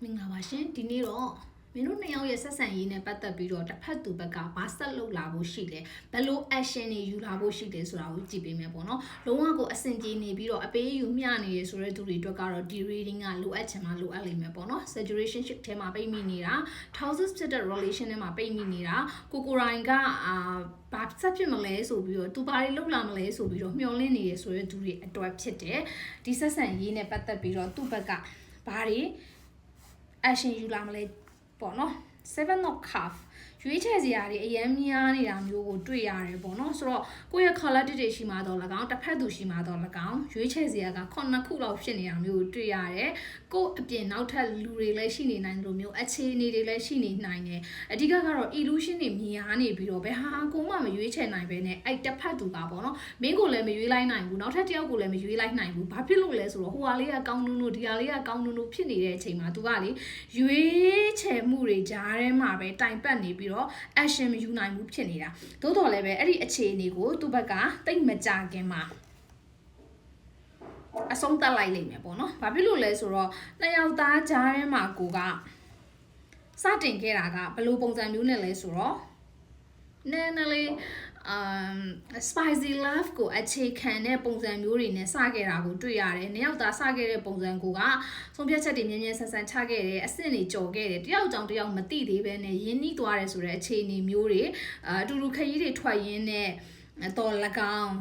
မင်္ဂလာပါရှင်ဒီနေ့တော့မင်းတို့နှစ်ယောက်ရဲ့ဆက်ဆံရေးနဲ့ပတ်သက်ပြီးတော့တစ်ဖက်သူဘက်ကဘာဆက်လုပ်လာဖို့ရှိလဲဘယ်လို action တွေယူလာဖို့ရှိတယ်ဆိုတာကိုကြည့်ပေးမယ်ပေါ့နော်လုံးဝကိုအဆင်ပြေနေပြီးတော့အပေးယူမျှနေရဆိုတဲ့သူတွေအတွက်ကတော့ဒီ reading ကလိုအပ်ချင်မှလိုအပ်လိမ့်မယ်ပေါ့နော် saturation ထဲမှာပိတ်မိနေတာ toxic ဖြစ်တဲ့ relation ထဲမှာပိတ်မိနေတာကိုရိုင်းကဘာဆက်ဖြစ်မလဲဆိုပြီးတော့သူဘာတွေလုပ်လာမလဲဆိုပြီးတော့မျှော်လင့်နေရဆိုတဲ့သူတွေအတွက်ဖြစ်တယ်ဒီဆက်ဆံရေးနဲ့ပတ်သက်ပြီးတော့သူ့ဘက်ကဘာတွေ action ယူလာမလဲပေါ့နော် seven of cup ရွေးချယ်စရာတွေအရင်များနေတာမျိုးကိုတွေ့ရတယ်ပေါ့နော်ဆိုတော့ကိုယ့်ရဲ့ collective တွေရှိမှတော့၎င်းတစ်ဖက်သူရှိမှတော့၎င်းရွေးချယ်စရာက9ခုလောက်ဖြစ်နေတာမျိုးကိုတွေ့ရတယ်ကိုယ့်အပြင်နောက်ထပ်လူတွေလည်းရှိနေနိုင်တယ်လို့မျိုးအခြေအနေတွေလည်းရှိနေနိုင်တယ်အဓိကကတော့ illusion တွေများနေပြီးတော့ဘယ်ဟာကိုမှမရွေးချယ်နိုင်ပဲနဲ့အဲ့တစ်ဖက်သူကပေါ့နော်မင်းကိုလည်းမရွေးလိုက်နိုင်ဘူးနောက်ထပ်တစ်ယောက်ကိုလည်းမရွေးလိုက်နိုင်ဘူးဘာဖြစ်လို့လဲဆိုတော့ဟိုဟာလေးကကောင်းနုံနုံဒီဟာလေးကကောင်းနုံနုံဖြစ်နေတဲ့အချိန်မှာသူကလေရွေးချယ်မှုတွေကြားထဲမှာပဲတိုင်ပတ်နေပြီးတော့ action မယူနိုင်ဘူးဖြစ်နေတာသို့တော်လည်းပဲအဲ့ဒီအခြေအနေကိုသူ့ဘက်ကတိတ်မကြခင်မှာအဆုံးသတ်လိုက်လိမ့်မယ်ပေါ့နော်ဘာဖြစ်လို့လဲဆိုတော့နှစ်ယောက်သားကြားထဲမှာကိုကစတင်ခဲ့တာကဘယ်လိုပုံစံမျိုးနဲ့လဲဆိုတော့နည်းနည်းလေးspicy love ကိုအခြေခံတဲ့ပုံစံမျိုးတွေနဲ့စခဲ့တာကိုတွေ့ရတယ်။နှစ်ယောက်သားစခဲ့တဲ့ပုံစံကိုကဆုံးဖြတ်ချက်တွေမြဲမြဲဆန်ဆန်ချခဲ့တယ်အဆင့်တွေကြော်ခဲ့တယ်တယောက်ကြောင့်တယောက်မသိသေးပဲနဲ့ရင်းနှီးသွားတယ်ဆိုတဲ့အခြေအနေမျိုးတွေအတူတူခရီးတွေထွက်ရင်းနဲ့တော်၎င်း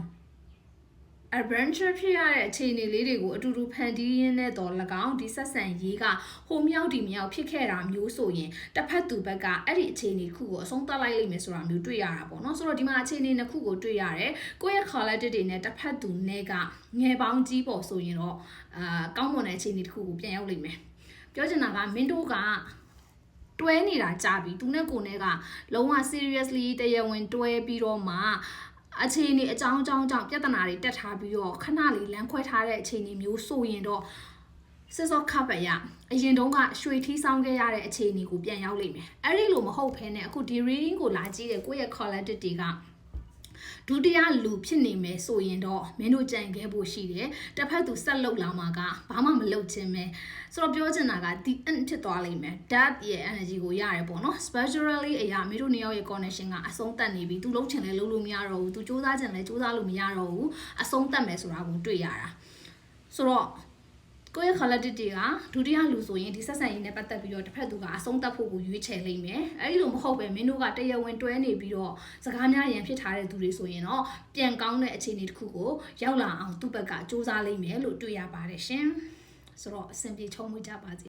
adventure ဖြစ်ရတဲ့အခြေအနေလေးတွေကိုအတူတူဖန်တီးရင်းနဲ့တော့၎င်းဒီဆက်ဆံရေးကဟိုမြောက်ဒီမြောက်ဖြစ်ခဲ့တာမျိုးဆိုရင်တစ်ဖက်သူဘက်ကအဲ့ဒီအခြေအနေခုကိုအဆုံးသတ်လိုက်လိမ့်မယ်ဆိုတာမျိုးတွေ့ရတာပေါ့နော်ဆိုတော့ဒီမှာအခြေအနေနှစ်ခုကိုတွေ့ရတယ်ကိုယ့်ရဲ့ collective တွေနဲ့တစ်ဖက်သူနဲ့ကငယ်ပေါင်းကြီးပေါ်ဆိုရင်တော့ကောင်းမွန်တဲ့အခြေအနေတစ်ခုကိုပြန်ရောက်လိမ့်မယ်ပြောချင်တာကမင်းတို့ကတွဲနေတာကြာပြီသူနဲ့ကိုနဲ့ကလုံးဝ seriously တရားဝင်တွဲပြီးတော့မှအခြေအနေအကြောင်းကြောင့်ပြဿနာတွေတက်ထားပြီးတော့ခဏလေးလမ်းခွဲထားတဲ့အခြေအနေမျိုးဆိုရင်တော့စစ်စောခပ်ပဲရအရင်တုန်းကရွှေထီးဆောင်ခဲ့ရတဲ့အခြေအနေကိုပြန်ရောက်လိမ့်မယ်အဲ့ဒီလိုမဟုတ်ဘဲနဲ့အခုဒီ reading ကိုလာကြည့်တဲ့ကိုယ့်ရဲ့ collective တွေကဒုတိယလူဖြစ်နေမယ်ဆိုရင်တော့မင်းတို့ကြံခဲ့ဖို့ရှိတယ်တစ်ဖက်သူဆက်လုပ်လာမှာကဘာမှမလုပ်ခြင်းပဲဆိုတော့ပြောချင်တာကဒီ end ဖြစ်သွားလိမ့်မယ် that ရဲ့ energy ကိုရတယ်ပေါ့နော် spiritually အရာမင်းတို့နှစ်ယောက်ရဲ့ connection ကအဆုံးသတ်နေပြီသူလုံးချင်လဲလုံးလို့မရတော့ဘူးသူစူးစမ်းချင်လဲစူးစမ်းလို့မရတော့ဘူးအဆုံးသတ်မယ်ဆိုတာကိုတွေ့ရတာဆိုတော့ကိုယ့်ရဲ့ collective တွေကဒုတိယလူဆိုရင်ဒီဆက်ဆံရေးနဲ့ပတ်သက်ပြီးတော့တစ်ဖက်သူကအဆုံးသတ်ဖို့ကိုရွေးချယ်လိမ့်မယ်အဲဒီလိုမဟုတ်ပဲမင်းတို့ကတရားဝင်တွဲနေပြီးတော့စကားများရန်ဖြစ်ထားတဲ့သူတွေဆိုရင်တော့ပြန်ကောင်းတဲ့အခြေအနေတစ်ခုကိုရောက်လာအောင်သူ့ဘက်ကစူးစမ်းလိမ့်မယ်လို့တွေ့ရပါတယ်ရှင်ဆိုတော့အဆင်ပြေချုံးမွေးကြပါစေ